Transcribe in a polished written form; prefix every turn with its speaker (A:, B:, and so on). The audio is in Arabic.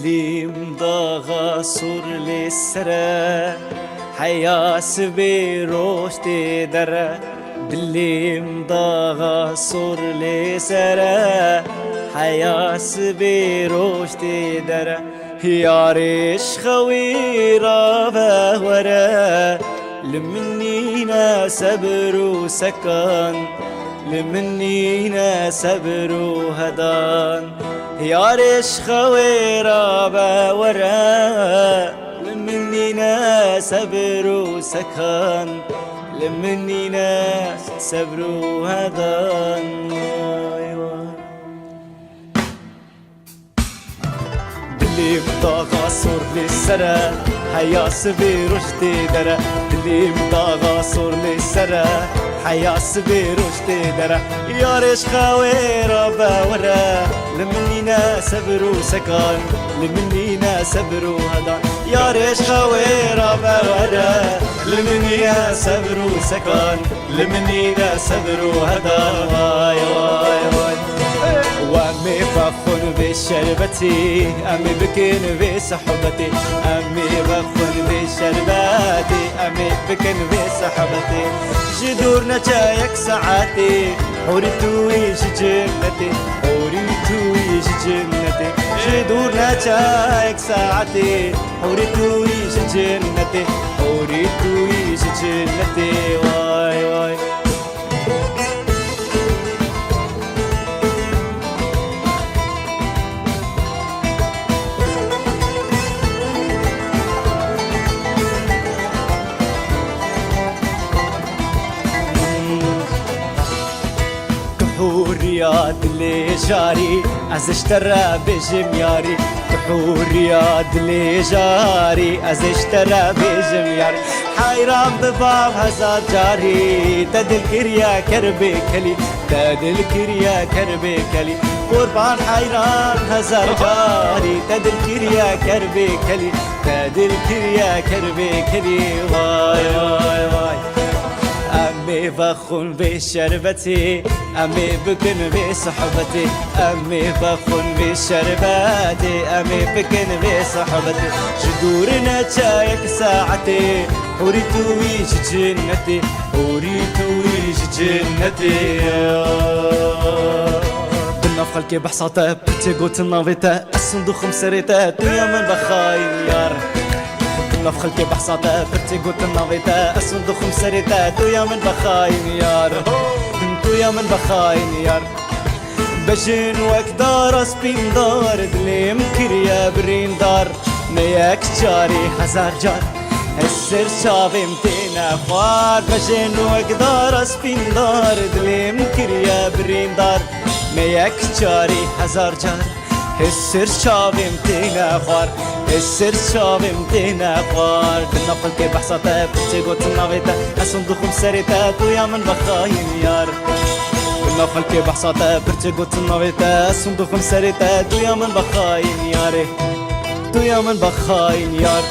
A: دلي مضاغة صور للسرا حيا سبي روشتي درا دلي مضاغة صور للسرا حيا سبي روشتي درا يا ريش خويرة بهورا لمنينا صبر وسكن لمنينا صبر وهدان يا ريش خويرة بهورا لمنينا صبر وسكن لمنينا صبر وهدان دلي مضاغة صور للسرا حيا سبي رشدي درا دلي مضاغة صور للسرا حيا سبي رشدي درا يا ريش خويرة بهورا لمنينا صبر وسكن لمنينا صبر وهدان يا ريش خويرة بهورا لمنينا صبر وسكن لمنينا صبر وهدان واي واي واي وامي بخون بشربتي امي بكن بصحبتي امي بخون بشربتي امي بكن بصحبتي جدورنا جايك ساعاتي حوريتو ايش جنتي حوريتو ايش جنتي جدورنا جايك ساعاتي حوريتو ايش جنتي حوريتو ايش جنتي واي واي رياض اللي جاري از اشترى بجمياري كحور رياض اللي جاري از اشترى بجمياري حيران بباب هزار جاري تدلكر يا كربي كلي تدلكر يا كربي كلي قربان حيران هزار جاري تدلكر يا كربي كلي تدلكر يا كربي كلي واي واي واي أمي بخون بشربتي أمي بكن بصحبتي أمي بخون بشربتي أمي بكن بصحبتي جدورنا جايك ساعتي حوريتو ويش جنتي حوريتو ويش جنتي دلنا في خلقي بحصاته بتي قوت النافيته الصندوق مسريته دنيا من بخاين يار في خلقي بحصاته برتي قلت النافيته الصندوق مسريته تو يا من بخاين يار انتو يا من بخاين يار بجن وكدار اسبين دار دلي مكر يا برين دار مياك جاري هزار جار السر شافي متينا خوار بجن وكدار اسبين دار دلي مكر يا برين دار مياك جاري هزار جار السر شافي متينا خوار السر شافي متينا خوار بالنقل كي بحصاته بتي قوت النافيته الصندوق مسريته تو يا من بخاين يار بالنقل كي بحصاته بتي قوت النافيته الصندوق مسريته تو يا من بخاين ياري تو يا من بخاين يار